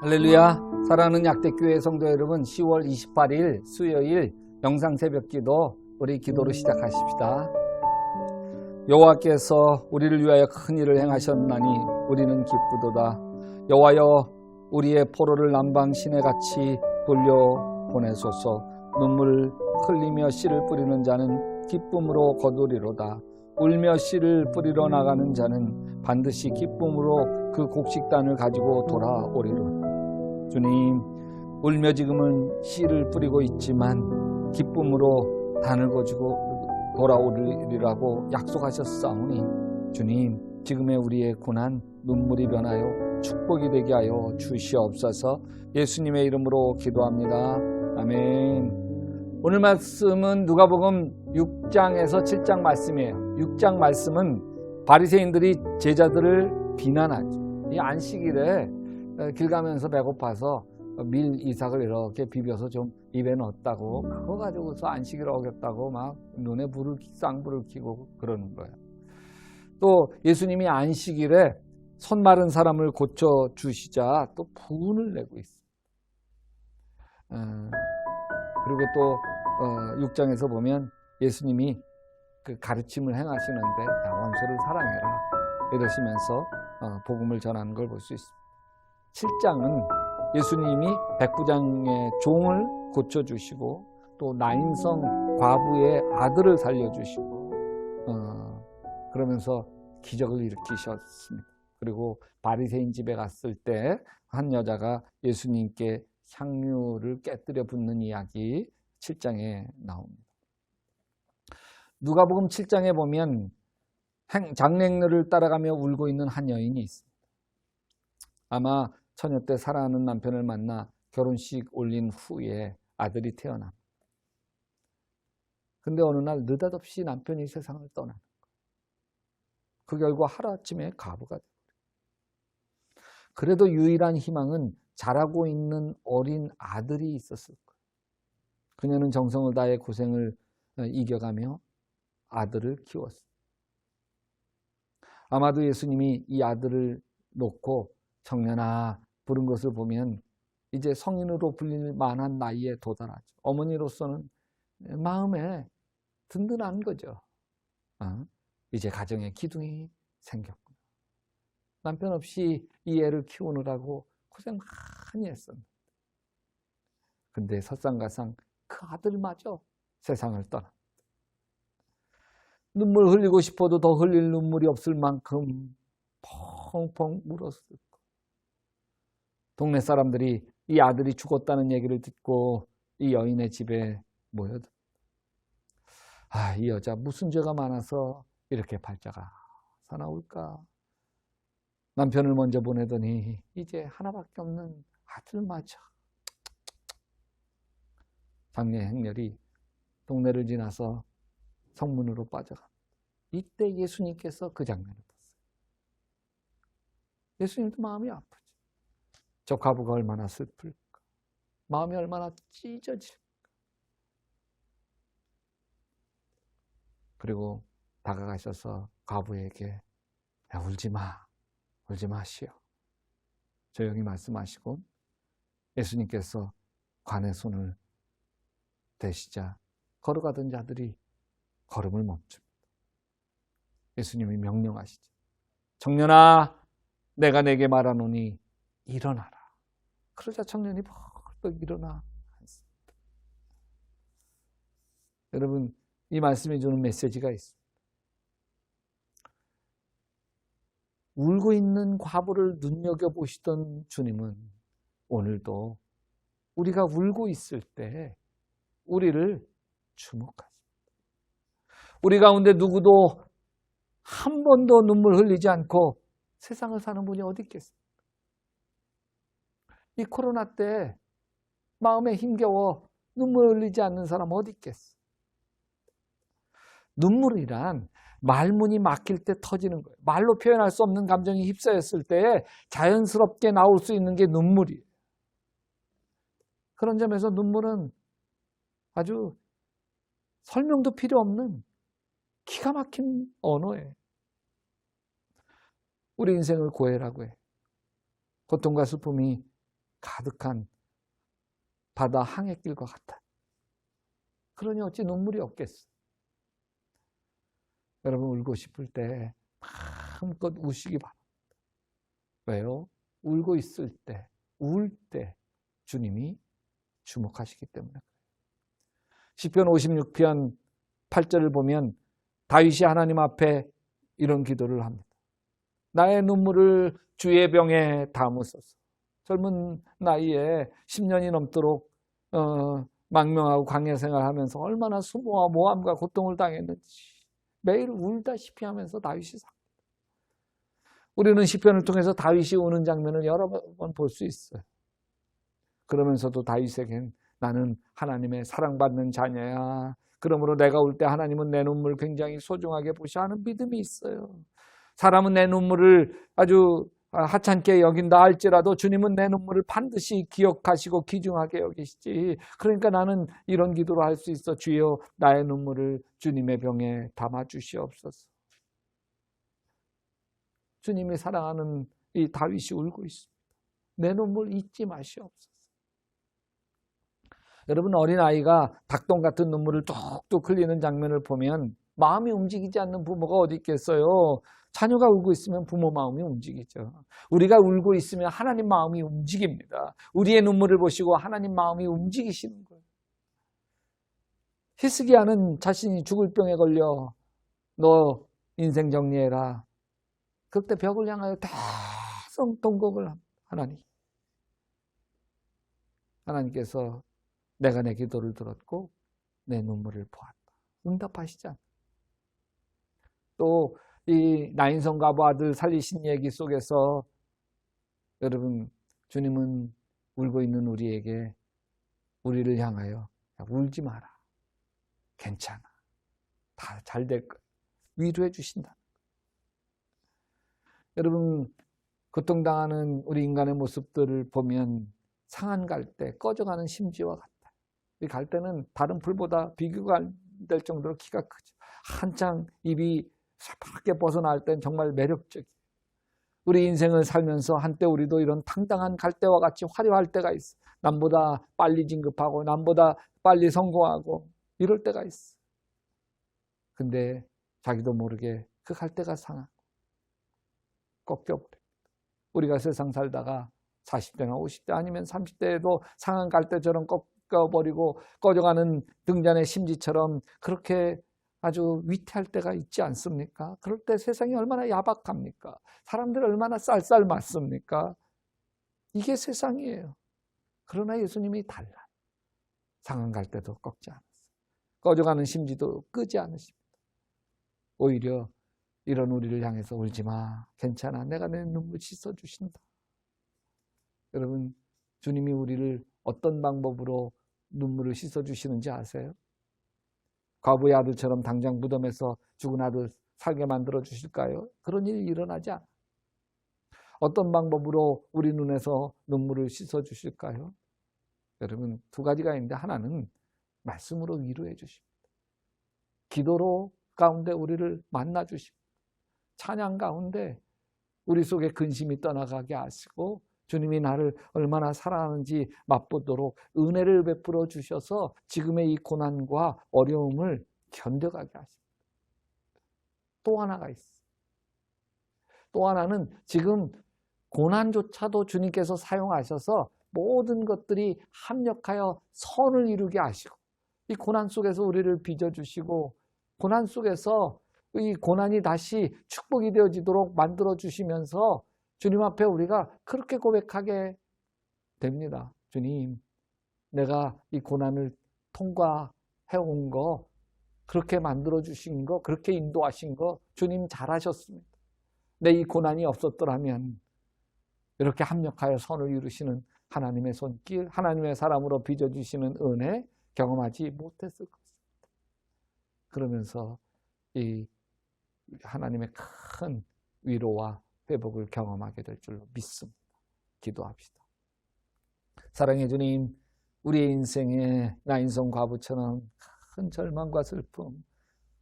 할렐루야. 사랑하는 약대교회 성도 여러분, 10월 28일 수요일 영상 새벽기도 우리 기도로 시작하십시다. 여호와께서 우리를 위하여 큰 일을 행하셨나니 우리는 기쁘도다. 여호와여, 우리의 포로를 남방 시내같이 돌려보내소서. 눈물 흘리며 씨를 뿌리는 자는 기쁨으로 거두리로다. 울며 씨를 뿌리러 나가는 자는 반드시 기쁨으로 그 곡식단을 가지고 돌아오리로다. 주님, 울며 지금은 씨를 뿌리고 있지만 기쁨으로 단을 거지고 돌아오리라고 약속하셨사오니 주님, 지금의 우리의 고난 눈물이 변하여 축복이 되게 하여 주시옵소서. 예수님의 이름으로 기도합니다. 아멘. 오늘 말씀은 누가복음 6장에서 7장 말씀이에요. 6장 말씀은 바리새인들이 제자들을 비난하죠. 이 안식일에 길 가면서 배고파서 밀 이삭을 이렇게 비벼서 좀 입에 넣었다고, 그거 가지고서 안식일을 어겼다고 막 눈에 쌍불을 켜고 그러는 거예요. 또 예수님이 안식일에 손 마른 사람을 고쳐주시자 또 분을 내고 있어요. 그리고 또 6장에서 보면 예수님이 그 가르침을 행하시는데 원수를 사랑해라 이러시면서 복음을 전하는 걸 볼 수 있습니다. 7장은 예수님이 백부장의 종을 고쳐주시고 또 나인성 과부의 아들을 살려주시고 그러면서 기적을 일으키셨습니다. 그리고 바리새인 집에 갔을 때 한 여자가 예수님께 향유를 깨뜨려 붓는 이야기 7장에 나옵니다. 누가복음 7장에 보면 장례인을 따라가며 울고 있는 한 여인이 있습니다. 아마 처녀 때 사랑하는 남편을 만나 결혼식 올린 후에 아들이 태어납니다. 근데 어느 날 느닷없이 남편이 세상을 떠나는 거예요. 그 결과 하루아침에 과부가 되고, 그래도 유일한 희망은 자라고 있는 어린 아들이 있었을 거예요. 그녀는 정성을 다해 고생을 이겨가며 아들을 키웠어요. 아마도 예수님이 이 아들을 놓고 청년아 부른 것을 보면 이제 성인으로 불릴 만한 나이에 도달하죠. 어머니로서는 마음에 든든한 거죠. 이제 가정에 기둥이 생겼구나. 남편 없이 이 애를 키우느라고 고생 많이 했었는데, 근데 설상가상 그 아들마저 세상을 떠나. 눈물 흘리고 싶어도 더 흘릴 눈물이 없을 만큼 펑펑 울었을 거예요. 동네 사람들이 이 아들이 죽었다는 얘기를 듣고 이 여인의 집에 모여듭니다. 이 여자 무슨 죄가 많아서 이렇게 발자가 사나울까. 남편을 먼저 보내더니 이제 하나밖에 없는 아들마저. 장례 행렬이 동네를 지나서 성문으로 빠져갑니다. 이때 예수님께서 그 장면을 봤어요. 예수님도 마음이 아프죠. 저 과부가 얼마나 슬플까. 마음이 얼마나 찢어질까. 그리고 다가가셔서 과부에게 울지 마, 울지 마시오. 조용히 말씀하시고 예수님께서 관의 손을 대시자 걸어가던 자들이 걸음을 멈춥니다. 예수님이 명령하시죠. 청년아, 내가 내게 말하노니 일어나라. 그러자 청년이 벌떡 일어나 앉습니다. 여러분, 이 말씀이 주는 메시지가 있습니다. 울고 있는 과부를 눈여겨보시던 주님은 오늘도 우리가 울고 있을 때 우리를 주목하십니다. 우리 가운데 누구도 한 번도 눈물 흘리지 않고 세상을 사는 분이 어디 있겠습니까? 이 코로나 때 마음에 힘겨워 눈물 흘리지 않는 사람 어디 있겠어? 눈물이란 말문이 막힐 때 터지는 거예요. 말로 표현할 수 없는 감정이 휩싸였을 때 자연스럽게 나올 수 있는 게 눈물이에요. 그런 점에서 눈물은 아주 설명도 필요 없는 기가 막힌 언어예요. 우리 인생을 고해라고 해요. 고통과 슬픔이 가득한 바다 항해길과 같다. 그러니 어찌 눈물이 없겠어. 여러분 울고 싶을 때 마음껏 우시기 바랍니다. 왜요? 울고 있을 때, 울 때 주님이 주목하시기 때문에 그래요. 시편 56편 8절을 보면 다윗이 하나님 앞에 이런 기도를 합니다. 나의 눈물을 주의 병에 담으소서. 젊은 나이에 10년이 넘도록 망명하고 광야 생활하면서 얼마나 수모와 모함과 고통을 당했는지 매일 울다시피 하면서 다윗이 삽니다. 우리는 시편을 통해서 다윗이 우는 장면을 여러 번 볼 수 있어요. 그러면서도 다윗에겐 나는 하나님의 사랑받는 자녀야. 그러므로 내가 울 때 하나님은 내 눈물 굉장히 소중하게 보셔 하는 믿음이 있어요. 사람은 내 눈물을 아주 하찮게 여긴다 할지라도 주님은 내 눈물을 반드시 기억하시고 귀중하게 여기시지. 그러니까 나는 이런 기도를 할 수 있어. 주여 나의 눈물을 주님의 병에 담아 주시옵소서. 주님이 사랑하는 이 다윗이 울고 있습니다. 내 눈물 잊지 마시옵소서. 여러분 어린아이가 닭똥 같은 눈물을 뚝뚝 흘리는 장면을 보면 마음이 움직이지 않는 부모가 어디 있겠어요. 자녀가 울고 있으면 부모 마음이 움직이죠. 우리가 울고 있으면 하나님 마음이 움직입니다. 우리의 눈물을 보시고 하나님 마음이 움직이시는 거예요. 히스기야는 자신이 죽을 병에 걸려 너 인생 정리해라. 그때 벽을 향하여 다성 통곡을 합니다. 하나님께서 내가 내 기도를 들었고 내 눈물을 보았다. 응답하시지 않다. 또 이 나인성 과부 아들 살리신 얘기 속에서 여러분 주님은 울고 있는 우리에게 우리를 향하여 울지 마라. 괜찮아. 다 잘 될 거야. 위로해 주신다. 여러분 고통당하는 우리 인간의 모습들을 보면 상한 갈대, 꺼져가는 심지와 같다. 이 갈대는 다른 풀보다 비교가 안 될 정도로 키가 크죠. 한창 입이 새파랗게 벗어날 땐 정말 매력적이에요. 우리 인생을 살면서 한때 우리도 이런 당당한 갈대와 같이 화려할 때가 있어. 남보다 빨리 진급하고 남보다 빨리 성공하고 이럴 때가 있어. 근데 자기도 모르게 그 갈대가 상하고 꺾여버립니다. 우리가 세상 살다가 40대나 50대 아니면 30대에도 상한 갈대처럼 꺾여버리고 꺼져가는 등잔의 심지처럼 그렇게 아주 위태할 때가 있지 않습니까? 그럴 때 세상이 얼마나 야박합니까? 사람들 얼마나 쌀쌀 맞습니까? 이게 세상이에요. 그러나 예수님이 달라. 상한 갈대도 꺾지 않았어요. 꺼져가는 심지도 끄지 않으십니다. 오히려 이런 우리를 향해서 울지 마. 괜찮아. 내가 내 눈물 씻어주신다. 여러분 주님이 우리를 어떤 방법으로 눈물을 씻어주시는지 아세요? 과부의 아들처럼 당장 무덤에서 죽은 아들 살게 만들어 주실까요? 그런 일이 일어나지 않아요. 어떤 방법으로 우리 눈에서 눈물을 씻어 주실까요? 여러분 두 가지가 있는데 하나는 말씀으로 위로해 주십니다. 기도로 가운데 우리를 만나 주십니다. 찬양 가운데 우리 속에 근심이 떠나가게 하시고 주님이 나를 얼마나 사랑하는지 맛보도록 은혜를 베풀어 주셔서 지금의 이 고난과 어려움을 견뎌가게 하십니다. 또 하나가 있어요. 또 하나는 지금 고난조차도 주님께서 사용하셔서 모든 것들이 합력하여 선을 이루게 하시고 이 고난 속에서 우리를 빚어주시고 고난 속에서 이 고난이 다시 축복이 되어지도록 만들어 주시면서 주님 앞에 우리가 그렇게 고백하게 됩니다. 주님, 내가 이 고난을 통과해온 거, 그렇게 만들어 주신 거, 그렇게 인도하신 거 주님 잘하셨습니다. 내 이 고난이 없었더라면 이렇게 합력하여 선을 이루시는 하나님의 손길, 하나님의 사람으로 빚어주시는 은혜 경험하지 못했을 것입니다. 그러면서 이 하나님의 큰 위로와 회복을 경험하게 될 줄로 믿습니다. 기도합시다. 사랑의 주님, 우리의 인생에 나인성 과부처럼 큰 절망과 슬픔,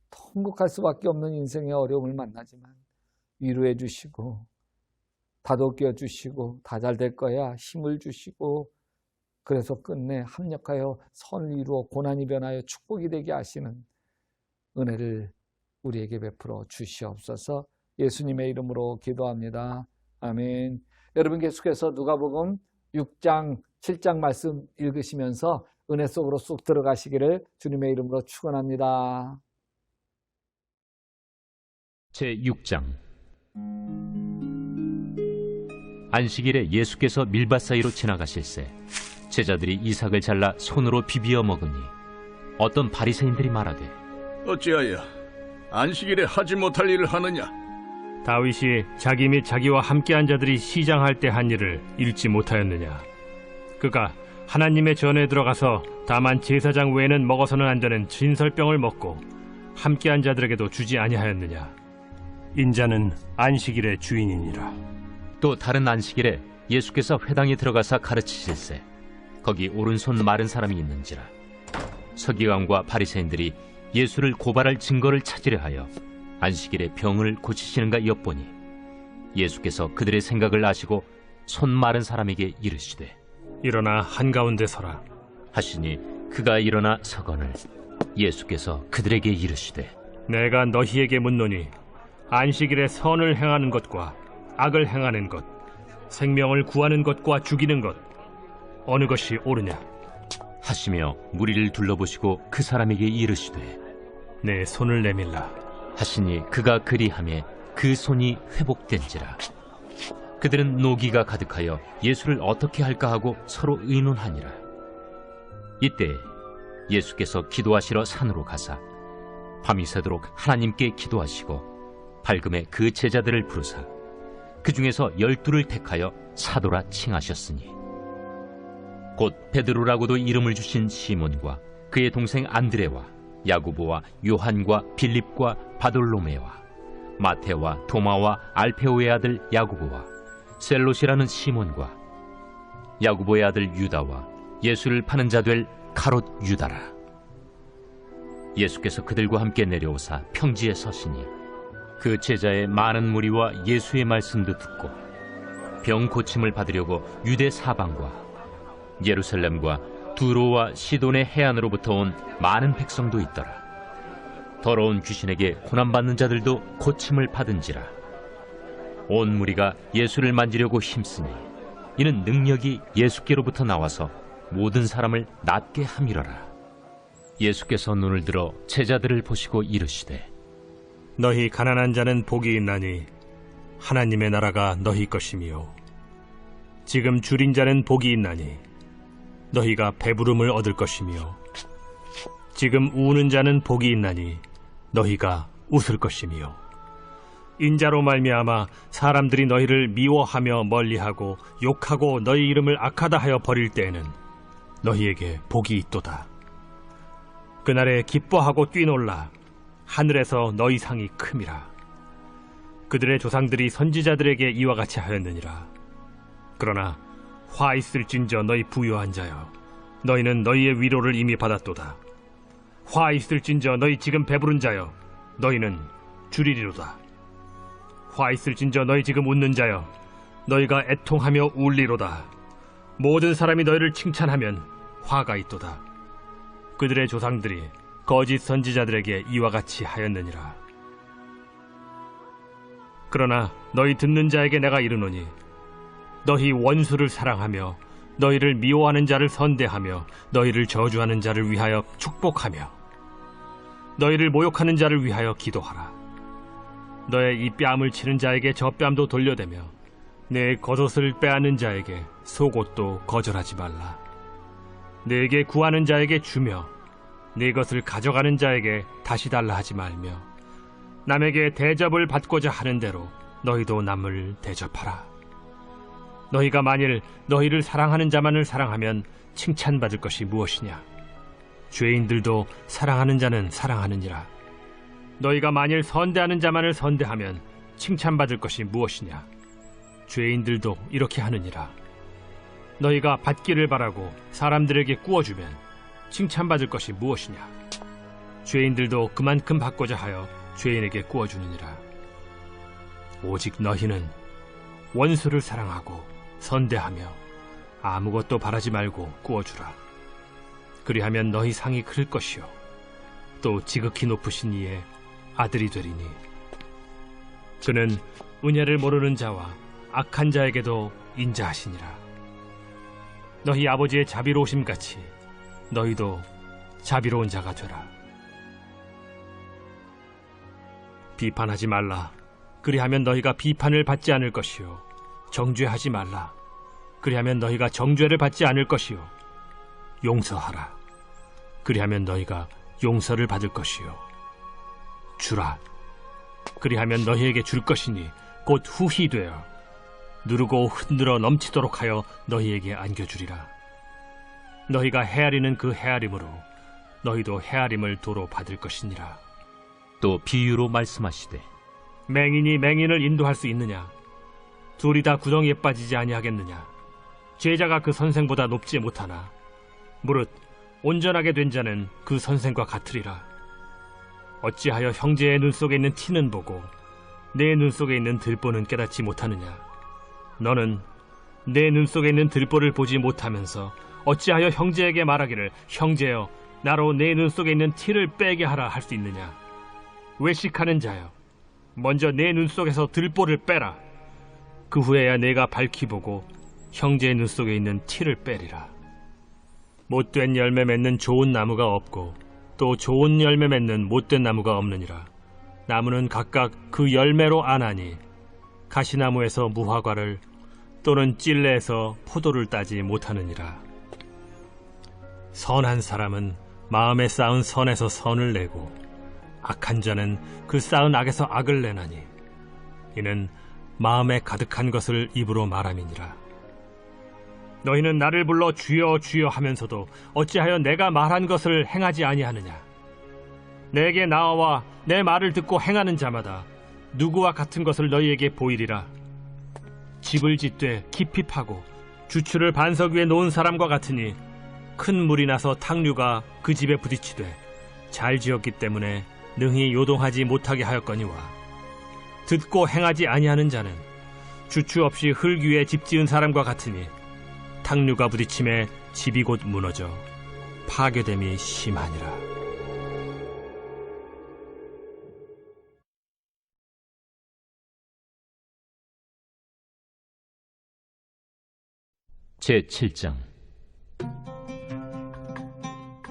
통곡할 수밖에 없는 인생의 어려움을 만나지만 위로해 주시고 다독여 주시고 다 잘 될 거야 힘을 주시고 그래서 끝내 합력하여 선을 이루어 고난이 변하여 축복이 되게 하시는 은혜를 우리에게 베풀어 주시옵소서. 예수님의 이름으로 기도합니다. 아멘. 여러분 계속해서 누가복음 6장 7장 말씀 읽으시면서 은혜 속으로 쑥 들어가시기를 주님의 이름으로 축원합니다. 제6장 안식일에 예수께서 밀밭 사이로 지나가실새 제자들이 이삭을 잘라 손으로 비비어 먹으니 어떤 바리새인들이 말하되 어찌하여 안식일에 하지 못할 일을 하느냐? 다윗이 자기 및 자기와 함께한 자들이 시장할 때 한 일을 읽지 못하였느냐? 그가 하나님의 전에 들어가서 다만 제사장 외에는 먹어서는 안 되는 진설병을 먹고 함께한 자들에게도 주지 아니하였느냐? 인자는 안식일의 주인이니라. 또 다른 안식일에 예수께서 회당에 들어가사 가르치실새 거기 오른손 마른 사람이 있는지라. 서기관과 바리새인들이 예수를 고발할 증거를 찾으려 하여 안식일에 병을 고치시는가 엿보니 예수께서 그들의 생각을 아시고 손 마른 사람에게 이르시되 일어나 한가운데 서라 하시니 그가 일어나 서거늘 예수께서 그들에게 이르시되 내가 너희에게 묻노니 안식일에 선을 행하는 것과 악을 행하는 것, 생명을 구하는 것과 죽이는 것 어느 것이 옳으냐? 하시며 무리를 둘러보시고 그 사람에게 이르시되 내 손을 내밀라 하시니 그가 그리하매 그 손이 회복된지라. 그들은 노기가 가득하여 예수를 어떻게 할까 하고 서로 의논하니라. 이때 예수께서 기도하시러 산으로 가사 밤이 새도록 하나님께 기도하시고 밝음에 그 제자들을 부르사 그 중에서 12를 택하여 사도라 칭하셨으니 곧 베드로라고도 이름을 주신 시몬과 그의 동생 안드레와 야고보와 요한과 빌립과 바돌로메와 마테와 도마와 알페오의 아들 야고보와 셀롯이라는 시몬과 야고보의 아들 유다와 예수를 파는 자 될 가롯 유다라. 예수께서 그들과 함께 내려오사 평지에 서시니 그 제자의 많은 무리와 예수의 말씀도 듣고 병 고침을 받으려고 유대 사방과 예루살렘과 두로와 시돈의 해안으로부터 온 많은 백성도 있더라. 더러운 귀신에게 고난받는 자들도 고침을 받은지라. 온 무리가 예수를 만지려고 힘쓰니 이는 능력이 예수께로부터 나와서 모든 사람을 낫게 함이러라. 예수께서 눈을 들어 제자들을 보시고 이르시되 너희 가난한 자는 복이 있나니 하나님의 나라가 너희 것이며 지금 줄인 자는 복이 있나니 너희가 배부름을 얻을 것이며 지금 우는 자는 복이 있나니 너희가 웃을 것이며 인자로 말미암아 사람들이 너희를 미워하며 멀리하고 욕하고 너희 이름을 악하다 하여 버릴 때에는 너희에게 복이 있도다. 그날에 기뻐하고 뛰놀라 하늘에서 너희 상이 큼이라. 그들의 조상들이 선지자들에게 이와 같이 하였느니라. 그러나 화 있을진저 너희 부요한 자여 너희는 너희의 위로를 이미 받았도다. 화 있을진저 너희 지금 배부른 자여 너희는 줄이리로다. 화 있을진저 너희 지금 웃는 자여 너희가 애통하며 울리로다. 모든 사람이 너희를 칭찬하면 화가 있도다. 그들의 조상들이 거짓 선지자들에게 이와 같이 하였느니라. 그러나 너희 듣는 자에게 내가 이르노니 너희 원수를 사랑하며 너희를 미워하는 자를 선대하며 너희를 저주하는 자를 위하여 축복하며 너희를 모욕하는 자를 위하여 기도하라. 너의 이 뺨을 치는 자에게 저 뺨도 돌려대며 내 겉옷을 빼앗는 자에게 속옷도 거절하지 말라. 내게 구하는 자에게 주며 네 것을 가져가는 자에게 다시 달라 하지 말며 남에게 대접을 받고자 하는 대로 너희도 남을 대접하라. 너희가 만일 너희를 사랑하는 자만을 사랑하면 칭찬받을 것이 무엇이냐? 죄인들도 사랑하는 자는 사랑하느니라. 너희가 만일 선대하는 자만을 선대하면 칭찬받을 것이 무엇이냐? 죄인들도 이렇게 하느니라. 너희가 받기를 바라고 사람들에게 꾸어주면 칭찬받을 것이 무엇이냐? 죄인들도 그만큼 받고자 하여 죄인에게 꾸어주느니라. 오직 너희는 원수를 사랑하고 선대하며 아무것도 바라지 말고 꾸어주라. 그리하면 너희 상이 클 것이요 또 지극히 높으신 이의 아들이 되리니 그는 은혜를 모르는 자와 악한 자에게도 인자하시니라. 너희 아버지의 자비로우심같이 너희도 자비로운 자가 되라. 비판하지 말라. 그리하면 너희가 비판을 받지 않을 것이요 정죄하지 말라. 그리하면 너희가 정죄를 받지 않을 것이요 용서하라. 그리하면 너희가 용서를 받을 것이요 주라. 그리하면 너희에게 줄 것이니 곧 후히 되어 누르고 흔들어 넘치도록 하여 너희에게 안겨주리라. 너희가 헤아리는 그 헤아림으로 너희도 헤아림을 도로 받을 것이니라. 또 비유로 말씀하시되 맹인이 맹인을 인도할 수 있느냐? 둘이 다 구덩이에 빠지지 아니하겠느냐? 제자가 그 선생보다 높지 못하나 무릇 온전하게 된 자는 그 선생과 같으리라. 어찌하여 형제의 눈 속에 있는 티는 보고 내 눈 속에 있는 들보는 깨닫지 못하느냐? 너는 내 눈 속에 있는 들보를 보지 못하면서 어찌하여 형제에게 말하기를 형제여 나로 내 눈 속에 있는 티를 빼게 하라 할 수 있느냐? 외식하는 자여 먼저 내 눈 속에서 들보를 빼라. 그 후에야 내가 밝히 보고 형제의 눈 속에 있는 티를 빼리라. 못된 열매 맺는 좋은 나무가 없고 또 좋은 열매 맺는 못된 나무가 없느니라. 나무는 각각 그 열매로 아나니 가시나무에서 무화과를 또는 찔레에서 포도를 따지 못하느니라. 선한 사람은 마음에 쌓은 선에서 선을 내고 악한 자는 그 쌓은 악에서 악을 내나니 이는 마음에 가득한 것을 입으로 말함이니라. 너희는 나를 불러 주여 주여 하면서도 어찌하여 내가 말한 것을 행하지 아니하느냐? 내게 나와 내 말을 듣고 행하는 자마다 누구와 같은 것을 너희에게 보이리라. 집을 짓되 깊이 파고 주추를 반석 위에 놓은 사람과 같으니 큰 물이 나서 탕류가 그 집에 부딪히되 잘 지었기 때문에 능히 요동하지 못하게 하였거니와 듣고 행하지 아니하는 자는 주추 없이 흙 위에 집 지은 사람과 같으니 탕류가 부딪힘에 집이 곧 무너져 파괴됨이 심하니라. 제7장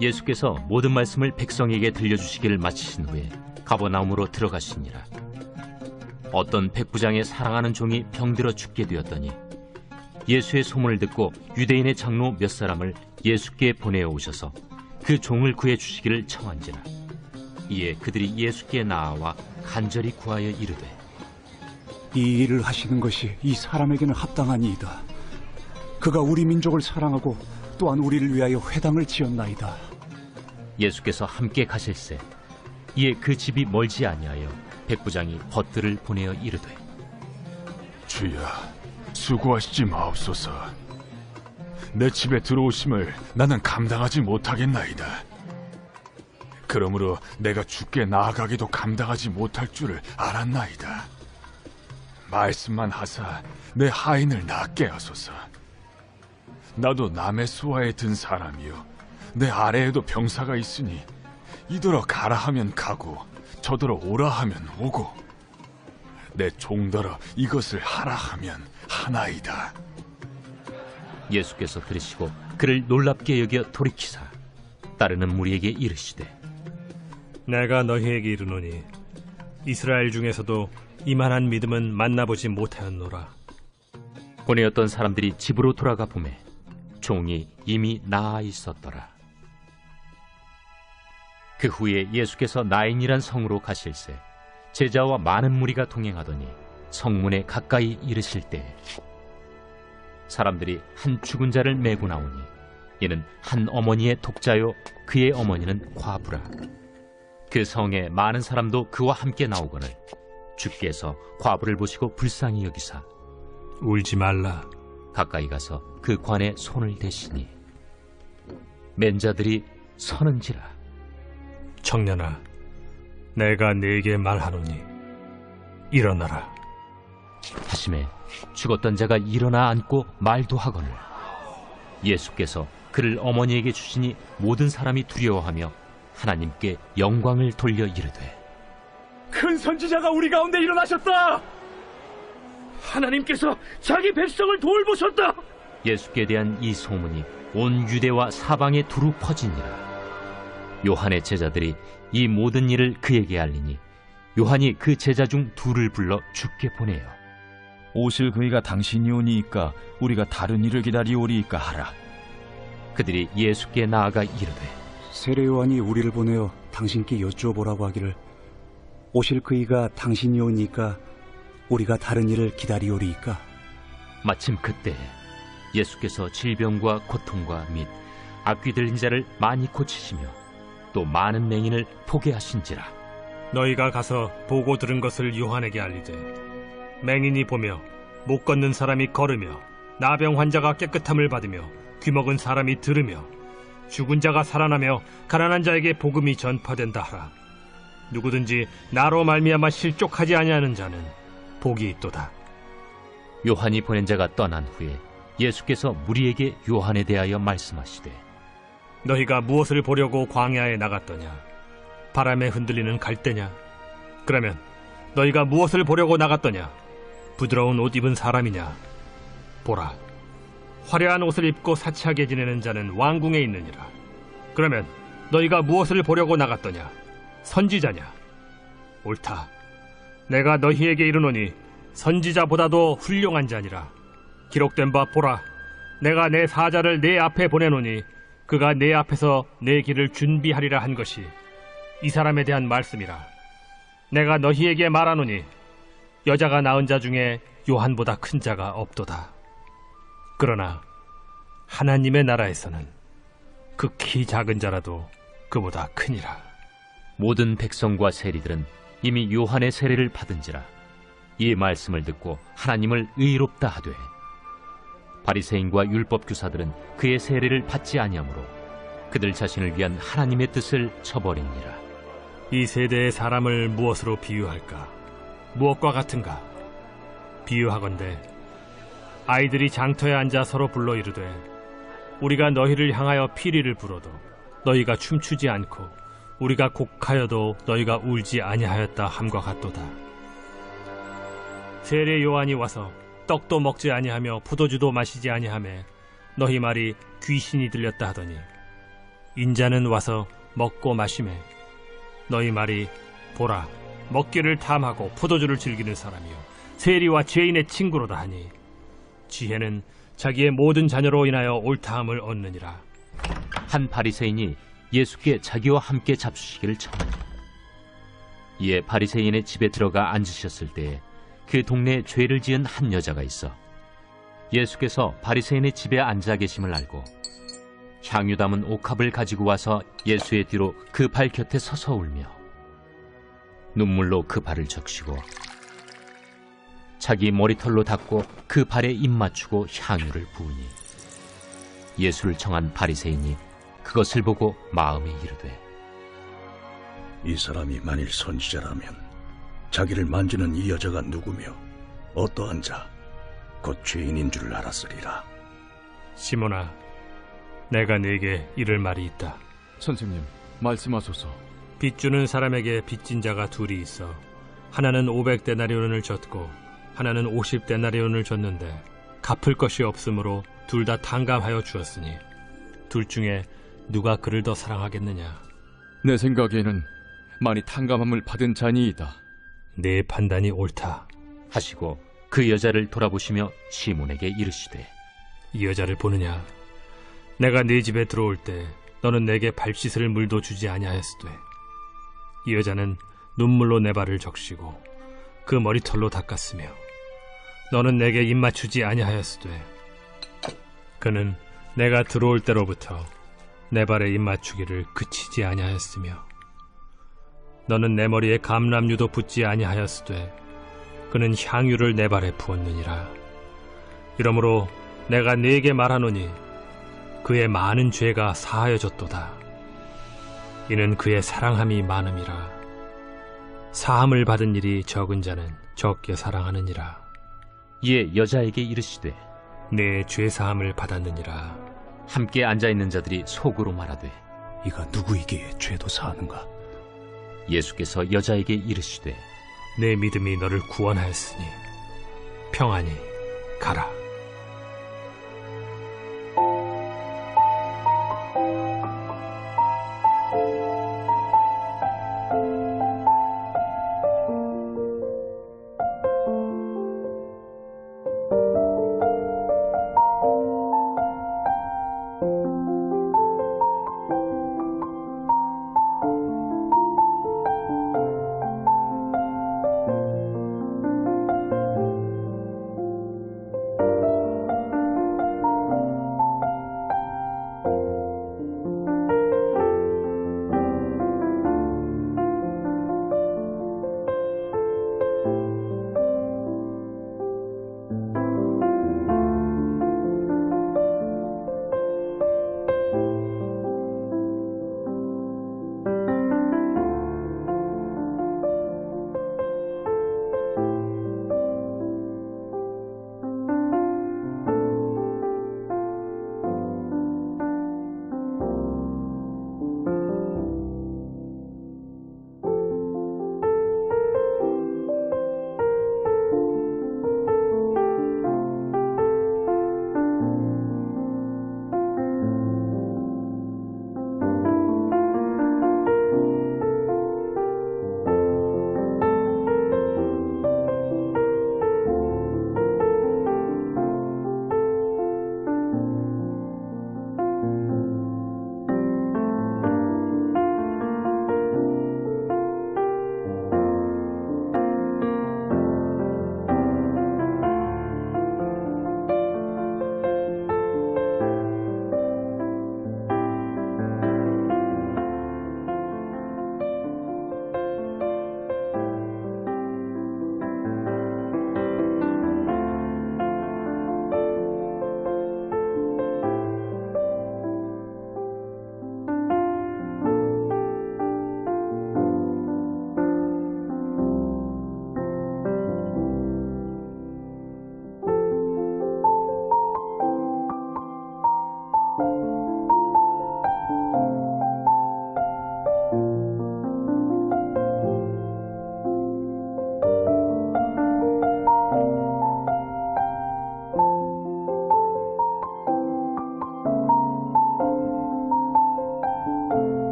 예수께서 모든 말씀을 백성에게 들려주시기를 마치신 후에 가버나움으로 들어가시니라. 어떤 백부장의 사랑하는 종이 병들어 죽게 되었더니 예수의 소문을 듣고 유대인의 장로 몇 사람을 예수께 보내어 오셔서 그 종을 구해 주시기를 청한지라. 이에 그들이 예수께 나아와 간절히 구하여 이르되 이 일을 하시는 것이 이 사람에게는 합당하니이다. 그가 우리 민족을 사랑하고 또한 우리를 위하여 회당을 지었나이다. 예수께서 함께 가실새 이에 그 집이 멀지 아니하여 백부장이 벗들을 보내어 이르되 주여, 수고하시지 마옵소서. 내 집에 들어오심을 나는 감당하지 못하겠나이다. 그러므로 내가 주께 나아가기도 감당하지 못할 줄을 알았나이다. 말씀만 하사 내 하인을 낫게 하소서. 나도 남의 수하에 든 사람이요 내 아래에도 병사가 있으니 이더러 가라 하면 가고 저더러 오라 하면 오고 내 종더러 이것을 하라 하면 하나이다. 예수께서 들으시고 그를 놀랍게 여겨 돌이키사 따르는 무리에게 이르시되 내가 너희에게 이르노니 이스라엘 중에서도 이만한 믿음은 만나보지 못하였노라. 보내었던 사람들이 집으로 돌아가 보매 종이 이미 나아 있었더라. 그 후에 예수께서 나인이란 성으로 가실새 제자와 많은 무리가 동행하더니 성문에 가까이 이르실 때 사람들이 한 죽은 자를 메고 나오니 이는 한 어머니의 독자요 그의 어머니는 과부라. 그 성에 많은 사람도 그와 함께 나오거늘 주께서 과부를 보시고 불쌍히 여기사 울지 말라. 가까이 가서 그 관에 손을 대시니 맨자들이 서는지라. 청년아, 내가 네게 말하노니 일어나라. 하시니 하심에 죽었던 자가 일어나 앉고 말도 하거늘 예수께서 그를 어머니에게 주시니 모든 사람이 두려워하며 하나님께 영광을 돌려 이르되 큰 선지자가 우리 가운데 일어나셨다. 하나님께서 자기 백성을 돌보셨다. 예수께 대한 이 소문이 온 유대와 사방에 두루 퍼지니라. 요한의 제자들이 이 모든 일을 그에게 알리니 요한이 그 제자 중 둘을 불러 주께 보내요. 오실 그이가 당신이오니이까 우리가 다른 일을 기다리오리이까 하라. 그들이 예수께 나아가 이르되 세례 요한이 우리를 보내어 당신께 여쭈어보라고 하기를 오실 그이가 당신이오니까 우리가 다른 일을 기다리오리이까. 마침 그때 예수께서 질병과 고통과 및 악귀 들린 자를 많이 고치시며 또 많은 맹인을 보게 하신지라. 너희가 가서 보고 들은 것을 요한에게 알리되 맹인이 보며 못 걷는 사람이 걸으며 나병 환자가 깨끗함을 받으며 귀먹은 사람이 들으며 죽은 자가 살아나며 가난한 자에게 복음이 전파된다 하라. 누구든지 나로 말미암아 실족하지 아니하는 자는 복이 있도다. 요한이 보낸 자가 떠난 후에 예수께서 무리에게 요한에 대하여 말씀하시되 너희가 무엇을 보려고 광야에 나갔더냐? 바람에 흔들리는 갈대냐? 그러면 너희가 무엇을 보려고 나갔더냐? 부드러운 옷 입은 사람이냐? 보라, 화려한 옷을 입고 사치하게 지내는 자는 왕궁에 있느니라. 그러면 너희가 무엇을 보려고 나갔더냐? 선지자냐? 옳다. 내가 너희에게 이르노니 선지자보다도 훌륭한 자니라. 기록된 바 보라, 내가 내 사자를 내 앞에 보내노니 그가 내 앞에서 내 길을 준비하리라 한 것이 이 사람에 대한 말씀이라. 내가 너희에게 말하노니 여자가 낳은 자 중에 요한보다 큰 자가 없도다. 그러나 하나님의 나라에서는 극히 작은 자라도 그보다 크니라. 모든 백성과 세리들은 이미 요한의 세례를 받은지라. 이 말씀을 듣고 하나님을 의롭다 하되 바리새인과 율법 교사들은 그의 세례를 받지 아니하므로 그들 자신을 위한 하나님의 뜻을 저버리니라. 이 세대의 사람을 무엇으로 비유할까? 무엇과 같은가? 비유하건대 아이들이 장터에 앉아 서로 불러 이르되 우리가 너희를 향하여 피리를 불어도 너희가 춤추지 않고 우리가 곡하여도 너희가 울지 아니하였다 함과 같도다. 세례 요한이 와서 떡도 먹지 아니하며 포도주도 마시지 아니하며 너희 말이 귀신이 들렸다 하더니 인자는 와서 먹고 마시매 너희 말이 보라 먹기를 탐하고 포도주를 즐기는 사람이요 세리와 죄인의 친구로다 하니 지혜는 자기의 모든 자녀로 인하여 옳다함을 얻느니라. 한 바리새인이 예수께 자기와 함께 잡수시기를 청하니 이에 바리새인의 집에 들어가 앉으셨을 때에 그 동네에 죄를 지은 한 여자가 있어 예수께서 바리새인의 집에 앉아 계심을 알고 향유 담은 옥합을 가지고 와서 예수의 뒤로 그 발 곁에 서서 울며 눈물로 그 발을 적시고 자기 머리털로 닦고 그 발에 입 맞추고 향유를 부으니 예수를 청한 바리새인이 그것을 보고 마음에 이르되 이 사람이 만일 선지자라면 자기를 만지는 이 여자가 누구며 어떠한 자, 곧 죄인인 줄 알았으리라. 시몬아, 내가 네게 이를 말이 있다. 선생님, 말씀하소서. 빚 주는 사람에게 빚진 자가 둘이 있어 하나는 500데나리온을 줬고 하나는 50데나리온을 줬는데 갚을 것이 없으므로 둘 다 탕감하여 주었으니 둘 중에 누가 그를 더 사랑하겠느냐? 내 생각에는 많이 탕감함을 받은 자니이다. 내 판단이 옳다. 하시고 그 여자를 돌아보시며 시몬에게 이르시되 이 여자를 보느냐? 내가 네 집에 들어올 때 너는 내게 발 씻을 물도 주지 아니하였으되 이 여자는 눈물로 내 발을 적시고 그 머리털로 닦았으며 너는 내게 입 맞추지 아니하였으되 그는 내가 들어올 때로부터 내 발에 입 맞추기를 그치지 아니하였으며 너는 내 머리에 감람유도 붓지 아니하였으되 그는 향유를 내 발에 부었느니라. 이러므로 내가 네게 말하노니 그의 많은 죄가 사하여졌도다. 이는 그의 사랑함이 많음이라. 사함을 받은 일이 적은 자는 적게 사랑하느니라. 이에 여자에게 이르시되 내 죄사함을 받았느니라. 함께 앉아있는 자들이 속으로 말하되 이가 누구이기에 죄도 사하는가? 예수께서 여자에게 이르시되 내 믿음이 너를 구원하였으니 평안히 가라.